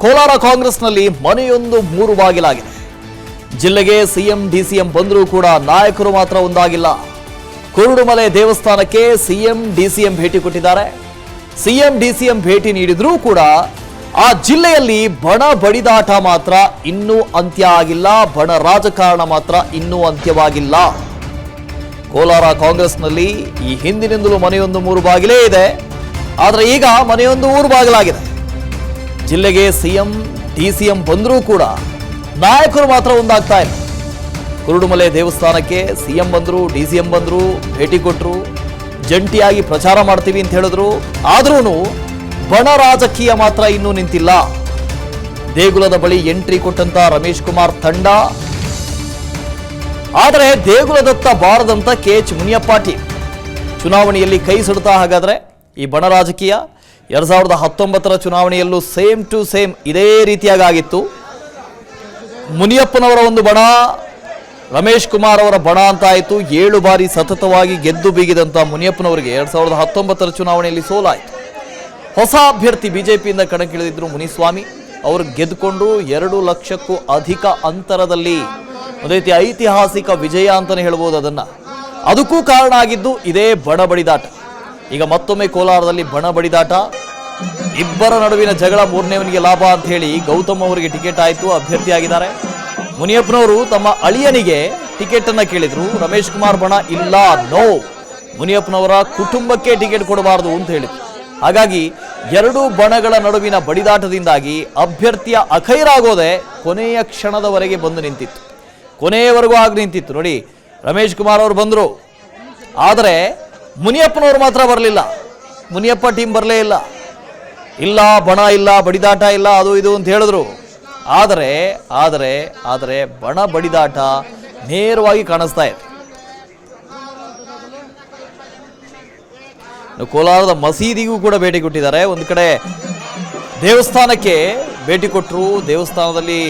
ಕೋಲಾರ ಕಾಂಗ್ರೆಸ್ನಲ್ಲಿ ಮನೆಯೊಂದು ಮೂರು ಬಾಗಿಲಾಗಿದೆ. ಜಿಲ್ಲೆಗೆ ಸಿಎಂ ಡಿಸಿಎಂ ಬಂದರೂ ಕೂಡ ನಾಯಕರು ಮಾತ್ರ ಒಂದಾಗಿಲ್ಲ. ಕುರುಡುಮಲೆ ದೇವಸ್ಥಾನಕ್ಕೆ ಸಿಎಂ ಡಿಸಿಎಂ ಭೇಟಿ ಕೊಟ್ಟಿದ್ದಾರೆ. ಸಿಎಂ ಡಿಸಿಎಂ ಭೇಟಿ ನೀಡಿದ್ರೂ ಕೂಡ ಆ ಜಿಲ್ಲೆಯಲ್ಲಿ ಬಣ ಬಡಿದಾಟ ಮಾತ್ರ ಇನ್ನೂ ಅಂತ್ಯ ಆಗಿಲ್ಲ. ಬಣ ರಾಜಕಾರಣ ಮಾತ್ರ ಇನ್ನೂ ಅಂತ್ಯವಾಗಿಲ್ಲ. ಕೋಲಾರ ಕಾಂಗ್ರೆಸ್ನಲ್ಲಿ ಈ ಹಿಂದಿನಿಂದಲೂ ಮನೆಯೊಂದು ಮೂರು ಬಾಗಿಲೇ ಇದೆ. ಆದರೆ ಈಗ ಮನೆಯೊಂದು ಊರು ಬಾಗಿಲಾಗಿದೆ. ಜಿಲ್ಲೆಗೆ ಸಿಎಂ ಡಿಸಿಎಂ ಬಂದರೂ ಕೂಡ ನಾಯಕರು ಮಾತ್ರ ಒಂದಾಗ್ತಾ ಇಲ್ಲ. ಕುರುಡುಮಲೆ ದೇವಸ್ಥಾನಕ್ಕೆ ಸಿಎಂ ಬಂದರು, ಡಿಸಿಎಂ ಬಂದರು, ಭೇಟಿ ಕೊಟ್ಟರು, ಜಂಟಿಯಾಗಿ ಪ್ರಚಾರ ಮಾಡ್ತೀವಿ ಅಂತ ಹೇಳಿದ್ರು. ಆದ್ರೂ ಬಣ ರಾಜಕೀಯ ಮಾತ್ರ ಇನ್ನೂ ನಿಂತಿಲ್ಲ. ದೇಗುಲದ ಬಳಿ ಎಂಟ್ರಿ ಕೊಟ್ಟಂತ ರಮೇಶ್ ಕುಮಾರ್ ತಂಡ, ಆದರೆ ದೇಗುಲದತ್ತ ಬಾರದಂತ ಕೆಎಚ್ ಮುನಿಯಪ್ಪ ಟೀಮ್ ಚುನಾವಣೆಯಲ್ಲಿ ಕೈ ಸುಡ್ತಾ. ಹಾಗಾದ್ರೆ ಈ ಬಣ ರಾಜಕೀಯ 2019 ಚುನಾವಣೆಯಲ್ಲೂ ಸೇಮ್ ಟು ಸೇಮ್ ಇದೇ ರೀತಿಯಾಗಿತ್ತು. ಮುನಿಯಪ್ಪನವರ ಒಂದು ಬಣ, ರಮೇಶ್ ಕುಮಾರ್ ಅವರ ಬಣ ಅಂತ ಆಯಿತು. 7 ಬಾರಿ ಸತತವಾಗಿ ಗೆದ್ದು ಬೀಗಿದಂತ ಮುನಿಯಪ್ಪನವರಿಗೆ 2019 ಚುನಾವಣೆಯಲ್ಲಿ ಸೋಲಾಯಿತು. ಹೊಸ ಅಭ್ಯರ್ಥಿ ಬಿಜೆಪಿಯಿಂದ ಕಣಕ್ಕಿಳಿದಿದ್ರು ಮುನಿಸ್ವಾಮಿ. ಅವರು ಗೆದ್ದುಕೊಂಡು 2 ಲಕ್ಷಕ್ಕೂ ಅಧಿಕ ಅಂತರದಲ್ಲಿ ಒಂದು ರೀತಿ ಐತಿಹಾಸಿಕ ವಿಜಯ ಅಂತಾನೆ ಹೇಳ್ಬೋದು. ಅದಕ್ಕೂ ಕಾರಣ ಆಗಿದ್ದು ಇದೇ ಬಣ ಬಡಿದಾಟ. ಈಗ ಮತ್ತೊಮ್ಮೆ ಕೋಲಾರದಲ್ಲಿ ಬಣ ಬಡಿದಾಟ. ಇಬ್ಬರ ನಡುವಿನ ಜಗಳ, ಮೂರನೇವನಿಗೆ ಲಾಭ ಅಂತ ಹೇಳಿ ಗೌತಮ್ ಅವರಿಗೆ ಟಿಕೆಟ್ ಆಯಿತು, ಅಭ್ಯರ್ಥಿಯಾಗಿದ್ದಾರೆ. ಮುನಿಯಪ್ಪನವರು ತಮ್ಮ ಅಳಿಯನಿಗೆ ಟಿಕೆಟ್ ಅನ್ನ ಕೇಳಿದ್ರು. ರಮೇಶ್ ಕುಮಾರ್ ಬಣ ಇಲ್ಲ, ನೋ, ಮುನಿಯಪ್ಪನವರ ಕುಟುಂಬಕ್ಕೆ ಟಿಕೆಟ್ ಕೊಡಬಾರದು ಅಂತ ಹೇಳಿದ್ರು. ಹಾಗಾಗಿ 2 ಬಣಗಳ ನಡುವಿನ ಬಡಿದಾಟದಿಂದಾಗಿ ಅಭ್ಯರ್ಥಿಯ ಅಖೈರಾಗೋದೆ ಕೊನೆಯ ಕ್ಷಣದವರೆಗೆ ಬಂದು ನಿಂತಿತ್ತು. ಕೊನೆಯವರೆಗೂ ಆಗಿ ನಿಂತಿತ್ತು. ನೋಡಿ, ರಮೇಶ್ ಕುಮಾರ್ ಅವರು ಬಂದರು, ಆದರೆ ಮುನಿಯಪ್ಪನವರು ಮಾತ್ರ ಬರಲಿಲ್ಲ. ಮುನಿಯಪ್ಪ ಟೀಮ್ ಬರಲೇ ಇಲ್ಲ. ಇಲ್ಲ ಬಣ ಇಲ್ಲ, ಬಡಿದಾಟ ಇಲ್ಲ, ಅದು ಇದು ಅಂತ ಹೇಳಿದ್ರು. ಆದರೆ ಆದರೆ ಆದರೆ ಬಣ ಬಡಿದಾಟ ನೇರವಾಗಿ ಕಾಣಿಸ್ತಾ ಇದೆ. ಕೋಲಾರದ ಮಸೀದಿಗೂ ಕೂಡ ಭೇಟಿ ಕೊಟ್ಟಿದ್ದಾರೆ. ಒಂದು ಕಡೆ ದೇವಸ್ಥಾನಕ್ಕೆ ಭೇಟಿ ಕೊಟ್ಟರು. ದೇವಸ್ಥಾನದಲ್ಲಿ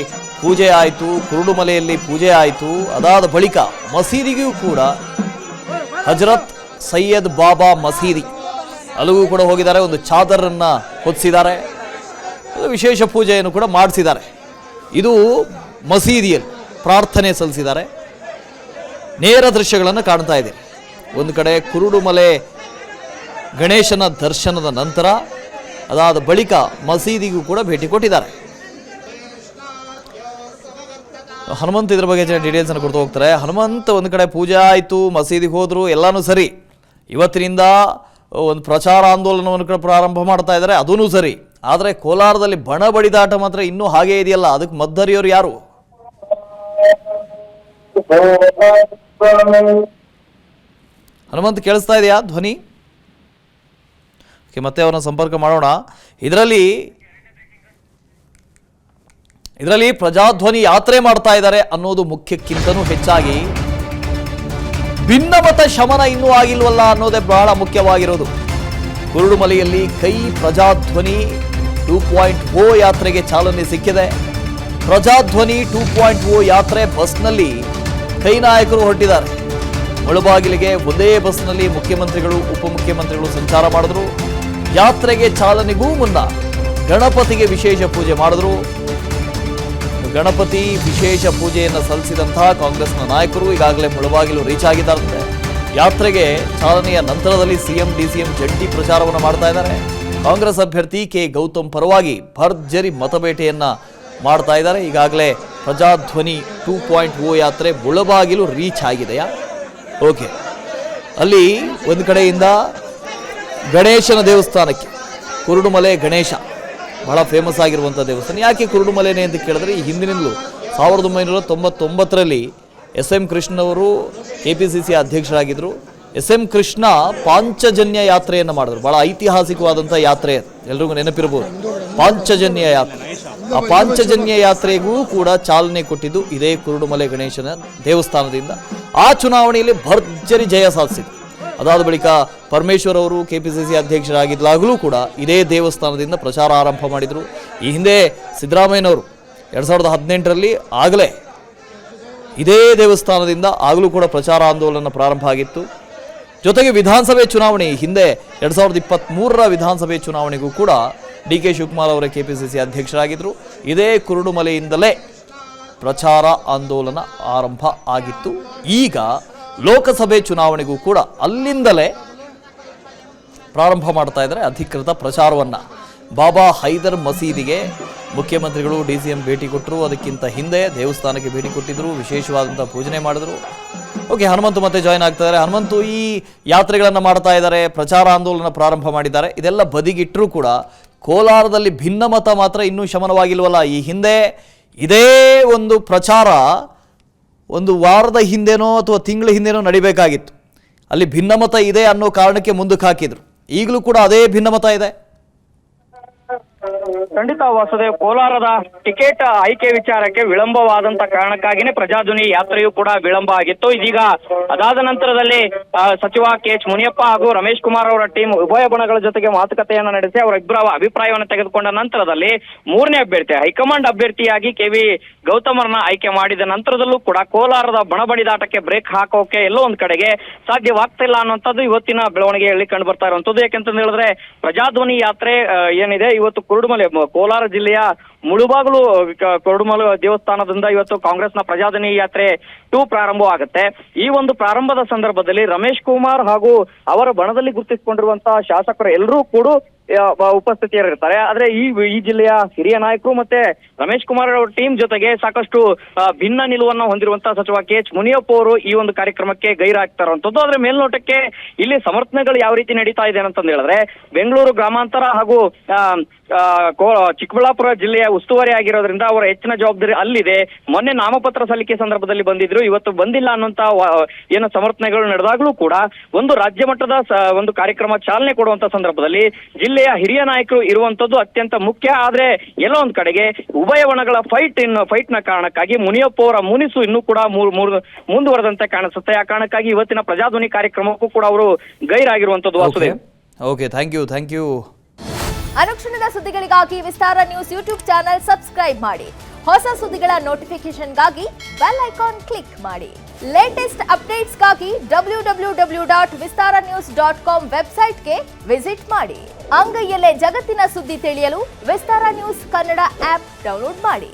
ಪೂಜೆ ಆಯಿತು, ಕುರುಡುಮಲೆಯಲ್ಲಿ ಪೂಜೆ ಆಯಿತು. ಅದಾದ ಬಳಿಕ ಮಸೀದಿಗೂ ಕೂಡ ಹಜರತ್ ಸೈಯದ್ ಬಾಬಾ ಮಸೀದಿ ಅಲ್ಲಿಗೂ ಕೂಡ ಹೋಗಿದ್ದಾರೆ. ಒಂದು ಚಾದರನ್ನ ಹೊತ್ತಿಸಿದ್ದಾರೆ, ವಿಶೇಷ ಪೂಜೆಯನ್ನು ಕೂಡ ಮಾಡಿಸಿದ್ದಾರೆ. ಇದು ಮಸೀದಿಯಲ್ಲಿ ಪ್ರಾರ್ಥನೆ ಸಲ್ಲಿಸಿದ್ದಾರೆ. ನೇರ ದೃಶ್ಯಗಳನ್ನು ಕಾಣ್ತಾ ಇದ್ದೀರಿ. ಒಂದು ಕಡೆ ಕುರುಡುಮಲೆ ಗಣೇಶನ ದರ್ಶನದ ನಂತರ ಅದಾದ ಬಳಿಕ ಮಸೀದಿಗೂ ಕೂಡ ಭೇಟಿ ಕೊಟ್ಟಿದ್ದಾರೆ. ಹನುಮಂತ್ ಇದ್ರ ಬಗ್ಗೆ ಡೀಟೇಲ್ಸ್ ಅನ್ನು ಕೊಡ್ತಾ ಹೋಗ್ತಾರೆ. ಹನುಮಂತ್, ಒಂದು ಕಡೆ ಪೂಜೆ ಆಯಿತು, ಮಸೀದಿಗೆ ಹೋದ್ರು, ಎಲ್ಲಾನು ಸರಿ. ಇವತ್ತಿನಿಂದ ಒಂದು ಪ್ರಚಾರ ಆಂದೋಲನವನ್ನು ಕೂಡ ಪ್ರಾರಂಭ ಮಾಡ್ತಾ ಇದ್ದಾರೆ, ಅದೂ ಸರಿ. ಆದರೆ ಕೋಲಾರದಲ್ಲಿ ಬಣ ಬಡಿದಾಟ ಮಾತ್ರ ಇನ್ನೂ ಹಾಗೇ ಇದೆಯಲ್ಲ. ಅದಕ್ಕೆ ಮದ್ದರಿಯವರು ಯಾರು? ಹನುಮಂತ್, ಕೇಳಿಸ್ತಾ ಇದೆಯಾ ಧ್ವನಿ? ಮತ್ತೆ ಅವರನ್ನ ಸಂಪರ್ಕ ಮಾಡೋಣ. ಇದರಲ್ಲಿ ಪ್ರಜಾಧ್ವನಿ ಯಾತ್ರೆ ಮಾಡ್ತಾ ಇದ್ದಾರೆ ಅನ್ನೋದು ಮುಖ್ಯಕ್ಕಿಂತನೂ ಹೆಚ್ಚಾಗಿ ಭಿನ್ನಮತ ಶಮನ ಇನ್ನೂ ಆಗಿಲ್ವಲ್ಲ ಅನ್ನೋದೇ ಬಹಳ ಮುಖ್ಯವಾಗಿರೋದು. ಕುರುಡುಮಲೆಯಲ್ಲಿ ಕೈ ಪ್ರಜಾಧ್ವನಿ 2.0 ಯಾತ್ರೆಗೆ ಚಾಲನೆ ಸಿಕ್ಕಿದೆ. ಪ್ರಜಾಧ್ವನಿ 2.0 ಯಾತ್ರೆ ಬಸ್ನಲ್ಲಿ ಕೈ ನಾಯಕರು ಹೊರಟಿದ್ದಾರೆ. ಮುಳುಬಾಗಿಲಿಗೆ ಒಂದೇ ಬಸ್ನಲ್ಲಿ ಮುಖ್ಯಮಂತ್ರಿಗಳು, ಉಪಮುಖ್ಯಮಂತ್ರಿಗಳು ಸಂಚಾರ ಮಾಡಿದ್ರು. ಯಾತ್ರೆಗೆ ಚಾಲನೆಗೂ ಮುನ್ನ ಗಣಪತಿಗೆ ವಿಶೇಷ ಪೂಜೆ ಮಾಡಿದ್ರು. ಗಣಪತಿ ವಿಶೇಷ ಪೂಜೆಯನ್ನು ಸಲ್ಲಿಸಿದಂತಹ ಕಾಂಗ್ರೆಸ್ನ ನಾಯಕರು ಈಗಾಗಲೇ ಮುಳುಬಾಗಿಲು ರೀಚ್ ಆಗಿದ್ದಾರಂತೆ. ಯಾತ್ರೆಗೆ ಚಾಲನೆಯ ನಂತರದಲ್ಲಿ ಸಿಎಂ ಡಿಸಿಎಂ ಜಂಟಿ ಪ್ರಚಾರವನ್ನು ಮಾಡ್ತಾ ಇದ್ದಾರೆ. ಕಾಂಗ್ರೆಸ್ ಅಭ್ಯರ್ಥಿ ಕೆ ಗೌತಮ್ ಪರವಾಗಿ ಭರ್ಜರಿ ಮತಬೇಟೆಯನ್ನ ಮಾಡ್ತಾ ಇದ್ದಾರೆ. ಈಗಾಗಲೇ ಪ್ರಜಾಧ್ವನಿ 2.0 ಯಾತ್ರೆ ಮುಳುಬಾಗಿಲು ರೀಚ್ ಆಗಿದೆಯಾ? ಓಕೆ, ಅಲ್ಲಿ ಒಂದು ಕಡೆಯಿಂದ ಗಣೇಶನ ದೇವಸ್ಥಾನಕ್ಕೆ, ಕುರುಡುಮಲೆ ಗಣೇಶ ಬಹಳ ಫೇಮಸ್ ಆಗಿರುವಂಥ ದೇವಸ್ಥಾನ. ಯಾಕೆ ಕುರುಡುಮಲೆನೇ ಅಂತ ಕೇಳಿದ್ರೆ, ಈ ಹಿಂದಿನಿಂದಲೂ 1999ರಲ್ಲಿ SM ಕೃಷ್ಣ ಅವರು KPCC ಅಧ್ಯಕ್ಷರಾಗಿದ್ದರು. SM ಕೃಷ್ಣ ಪಾಂಚಜನ್ಯ ಯಾತ್ರೆಯನ್ನು ಮಾಡಿದ್ರು. ಬಹಳ ಐತಿಹಾಸಿಕವಾದಂಥ ಯಾತ್ರೆ, ಎಲ್ರಿಗೂ ನೆನಪಿರ್ಬೋದು ಪಾಂಚಜನ್ಯ ಯಾತ್ರೆ. ಆ ಪಾಂಚಜನ್ಯ ಯಾತ್ರೆಗೂ ಕೂಡ ಚಾಲನೆ ಕೊಟ್ಟಿದ್ದು ಇದೇ ಕುರುಡುಮಲೆ ಗಣೇಶನ ದೇವಸ್ಥಾನದಿಂದ. ಆ ಚುನಾವಣೆಯಲ್ಲಿ ಭರ್ಜರಿ ಜಯ ಸಾಧಿಸಿದ್ರು. ಅದಾದ ಬಳಿಕ ಪರಮೇಶ್ವರ್ ಅವರು KPCC ಅಧ್ಯಕ್ಷರಾಗಿದ್ದಾಗಲೂ ಕೂಡ ಇದೇ ದೇವಸ್ಥಾನದಿಂದ ಪ್ರಚಾರ ಆರಂಭ ಮಾಡಿದರು. ಈ ಹಿಂದೆ ಸಿದ್ದರಾಮಯ್ಯನವರು 2018ರಲ್ಲಿ ಆಗಲೇ ಇದೇ ದೇವಸ್ಥಾನದಿಂದ ಆಗಲೂ ಕೂಡ ಪ್ರಚಾರ ಆಂದೋಲನ ಪ್ರಾರಂಭ ಆಗಿತ್ತು. ಜೊತೆಗೆ ವಿಧಾನಸಭೆ ಚುನಾವಣೆ ಹಿಂದೆ 2023ರ ವಿಧಾನಸಭೆ ಚುನಾವಣೆಗೂ ಕೂಡ ಡಿ.ಕೆ. ಶಿವಕುಮಾರ್ ಅವರೇ ಕೆಪಿಸಿಸಿ ಅಧ್ಯಕ್ಷರಾಗಿದ್ದರು. ಇದೇ ಕುರುಡುಮಲೆಯಿಂದಲೇ ಪ್ರಚಾರ ಆಂದೋಲನ ಆರಂಭ ಆಗಿತ್ತು. ಈಗ ಲೋಕಸಭೆ ಚುನಾವಣೆಗೂ ಕೂಡ ಅಲ್ಲಿಂದಲೇ ಪ್ರಾರಂಭ ಮಾಡ್ತಾ ಇದ್ದಾರೆ ಅಧಿಕೃತ ಪ್ರಚಾರವನ್ನು. ಬಾಬಾ ಹೈದರ್ ಮಸೀದಿಗೆ ಮುಖ್ಯಮಂತ್ರಿಗಳು DCM ಭೇಟಿ ಕೊಟ್ಟರು. ಅದಕ್ಕಿಂತ ಹಿಂದೆ ದೇವಸ್ಥಾನಕ್ಕೆ ಭೇಟಿ ಕೊಟ್ಟಿದ್ದರು, ವಿಶೇಷವಾದಂಥ ಪೂಜನೆ ಮಾಡಿದ್ರು. ಓಕೆ, ಹನುಮಂತು ಮತ್ತೆ ಜಾಯ್ನ್ ಆಗ್ತಾ ಇದ್ದಾರೆ. ಹನುಮಂತು, ಈ ಯಾತ್ರೆಗಳನ್ನು ಮಾಡ್ತಾ ಇದ್ದಾರೆ, ಪ್ರಚಾರ ಆಂದೋಲನ ಪ್ರಾರಂಭ ಮಾಡಿದ್ದಾರೆ. ಇದೆಲ್ಲ ಬದಿಗಿಟ್ಟರೂ ಕೂಡ ಕೋಲಾರದಲ್ಲಿ ಭಿನ್ನಮತ ಮಾತ್ರ ಇನ್ನೂ ಶಮನವಾಗಿಲ್ವಲ್ಲ. ಈ ಹಿಂದೆ ಇದೇ ಒಂದು ಪ್ರಚಾರ ಒಂದು ವಾರದ ಹಿಂದೆನೋ ಅಥವಾ ತಿಂಗಳ ಹಿಂದೆನೋ ನಡಿಬೇಕಾಗಿತ್ತು. ಅಲ್ಲಿ ಭಿನ್ನಮತ ಇದೆ ಅನ್ನೋ ಕಾರಣಕ್ಕೆ ಮುಂದಕ್ಕೆ ಹಾಕಿದ್ರು. ಈಗಲೂ ಕೂಡ ಅದೇ ಭಿನ್ನಮತ ಇದೆ. ಖಂಡಿತ ವಾಸುದೇವ್, ಕೋಲಾರದ ಟಿಕೆಟ್ ಆಯ್ಕೆ ವಿಚಾರಕ್ಕೆ ವಿಳಂಬವಾದಂತ ಕಾರಣಕ್ಕಾಗಿನೇ ಪ್ರಜಾಧ್ವನಿ ಯಾತ್ರೆಯೂ ಕೂಡ ವಿಳಂಬ ಆಗಿತ್ತು. ಇದೀಗ ಅದಾದ ನಂತರದಲ್ಲಿ ಸಚಿವ KH ಮುನಿಯಪ್ಪ ಹಾಗೂ ರಮೇಶ್ ಕುಮಾರ್ ಅವರ ಟೀಮ್ ಉಭಯ ಬಣಗಳ ಜೊತೆಗೆ ಮಾತುಕತೆಯನ್ನು ನಡೆಸಿ ಅವರಿಬ್ಬರ ಅಭಿಪ್ರಾಯವನ್ನು ತೆಗೆದುಕೊಂಡ ನಂತರದಲ್ಲಿ ಮೂರನೇ ಅಭ್ಯರ್ಥಿ ಹೈಕಮಾಂಡ್ ಅಭ್ಯರ್ಥಿಯಾಗಿ KV ಗೌತಮರನ್ನ ಆಯ್ಕೆ ಮಾಡಿದ ನಂತರದಲ್ಲೂ ಕೂಡ ಕೋಲಾರದ ಬಣಬಡಿದಾಟಕ್ಕೆ ಬ್ರೇಕ್ ಹಾಕೋಕೆ ಎಲ್ಲೋ ಒಂದ್ ಕಡೆಗೆ ಸಾಧ್ಯವಾಗ್ತಿಲ್ಲ ಅನ್ನುವಂಥದ್ದು ಇವತ್ತಿನ ಬೆಳವಣಿಗೆಯಲ್ಲಿ ಕಂಡು ಬರ್ತಾ ಇರುವಂತದ್ದು. ಯಾಕೆಂತ ಹೇಳಿದ್ರೆ ಪ್ರಜಾಧ್ವನಿ ಯಾತ್ರೆ ಏನಿದೆ ಇವತ್ತು ಕುರುಡುಮಲೆ ಕೋಲಾರ ಜಿಲ್ಲೆಯ ಮುಳುಬಾಗಿಲು ಕುರುಡುಮಲೆ ದೇವಸ್ಥಾನದಿಂದ ಇವತ್ತು ಕಾಂಗ್ರೆಸ್ನ ಪ್ರಜಾಧ್ವನಿ ಯಾತ್ರೆ 2 ಪ್ರಾರಂಭವಾಗುತ್ತೆ. ಈ ಒಂದು ಪ್ರಾರಂಭದ ಸಂದರ್ಭದಲ್ಲಿ ರಮೇಶ್ ಕುಮಾರ್ ಹಾಗೂ ಅವರ ಬಣದಲ್ಲಿ ಗುರುತಿಸಿಕೊಂಡಿರುವಂತಹ ಶಾಸಕರು ಎಲ್ಲರೂ ಕೂಡ ಉಪಸ್ಥಿತಿಯಲ್ಲಿರ್ತಾರೆ. ಆದ್ರೆ ಈ ಜಿಲ್ಲೆಯ ಹಿರಿಯ ನಾಯಕರು ಮತ್ತೆ ರಮೇಶ್ ಕುಮಾರ್ ಅವರ ಟೀಮ್ ಜೊತೆಗೆ ಸಾಕಷ್ಟು ಭಿನ್ನ ನಿಲುವನ್ನು ಹೊಂದಿರುವಂತಹ ಸಚಿವ KH ಮುನಿಯಪ್ಪ ಅವರು ಈ ಒಂದು ಕಾರ್ಯಕ್ರಮಕ್ಕೆ ಗೈರಾಗ್ತಾ ಇರುವಂತದ್ದು. ಆದ್ರೆ ಮೇಲ್ನೋಟಕ್ಕೆ ಇಲ್ಲಿ ಸಮರ್ಥನೆಗಳು ಯಾವ ರೀತಿ ನಡೀತಾ ಇದೆ ಅಂತಂದು ಹೇಳಿದ್ರೆ, ಬೆಂಗಳೂರು ಗ್ರಾಮಾಂತರ ಹಾಗೂ ಚಿಕ್ಕಬಳ್ಳಾಪುರ ಜಿಲ್ಲೆಯ ಉಸ್ತುವಾರಿ ಆಗಿರೋದ್ರಿಂದ ಅವರ ಹೆಚ್ಚಿನ ಜವಾಬ್ದಾರಿ ಅಲ್ಲಿದೆ. ಮೊನ್ನೆ ನಾಮಪತ್ರ ಸಲ್ಲಿಕೆ ಸಂದರ್ಭದಲ್ಲಿ ಬಂದಿದ್ರು, ಇವತ್ತು ಬಂದಿಲ್ಲ ಅನ್ನುವಂತ ಏನು ಸಮರ್ಥನೆಗಳು ನಡೆದಾಗ್ಲೂ ಕೂಡ ಒಂದು ರಾಜ್ಯ ಮಟ್ಟದ ಒಂದು ಕಾರ್ಯಕ್ರಮ ಚಾಲನೆ ಕೊಡುವಂತ ಸಂದರ್ಭದಲ್ಲಿ ಜಿಲ್ಲೆಯ ಹಿರಿಯ ನಾಯಕರು ಇರುವಂತದ್ದು ಅತ್ಯಂತ ಮುಖ್ಯ. ಆದ್ರೆ ಎಲ್ಲೋ ಒಂದ್ ಕಡೆಗೆ ಉಭಯ ಬಣಗಳ ಫೈಟ್ ನ ಕಾರಣಕ್ಕಾಗಿ ಮುನಿಯಪ್ಪ ಅವರ ಮುನಿಸು ಇನ್ನೂ ಕೂಡ ಮುಂದುವರೆದಂತೆ ಕಾಣಿಸುತ್ತೆ. ಆ ಕಾರಣಕ್ಕಾಗಿ ಇವತ್ತಿನ ಪ್ರಜಾಧ್ವನಿ ಕಾರ್ಯಕ್ರಮಕ್ಕೂ ಕೂಡ ಅವರು ಗೈರಾಗಿರುವಂತದ್ದು. Vasudev, okay, thank you. ಅನುಕ್ಷಣದ ಸುದ್ದಿಗಳಿಗಾಗಿ Vistara news YouTube channel subscribe ಮಾಡಿ. ಹೊಸ ಸುದ್ದಿಗಳ ನೋಟಿಫಿಕೇಶನ್ಗಾಗಿ ಬೆಲ್ ಐಕಾನ್ ಕ್ಲಿಕ್ ಮಾಡಿ. ಲೇಟೆಸ್ಟ್ ಅಪ್ಡೇಟ್ಸ್ಗಾಗಿ www.vistaranews.com ವೆಬ್ಸೈಟ್ಗೆ ವಿಸಿಟ್ ಮಾಡಿ. ಅಂಗೈಯಲ್ಲೇ ಜಗತ್ತಿನ ಸುದ್ದಿ ತಿಳಿಯಲು Vistara news Kannada app download ಮಾಡಿ.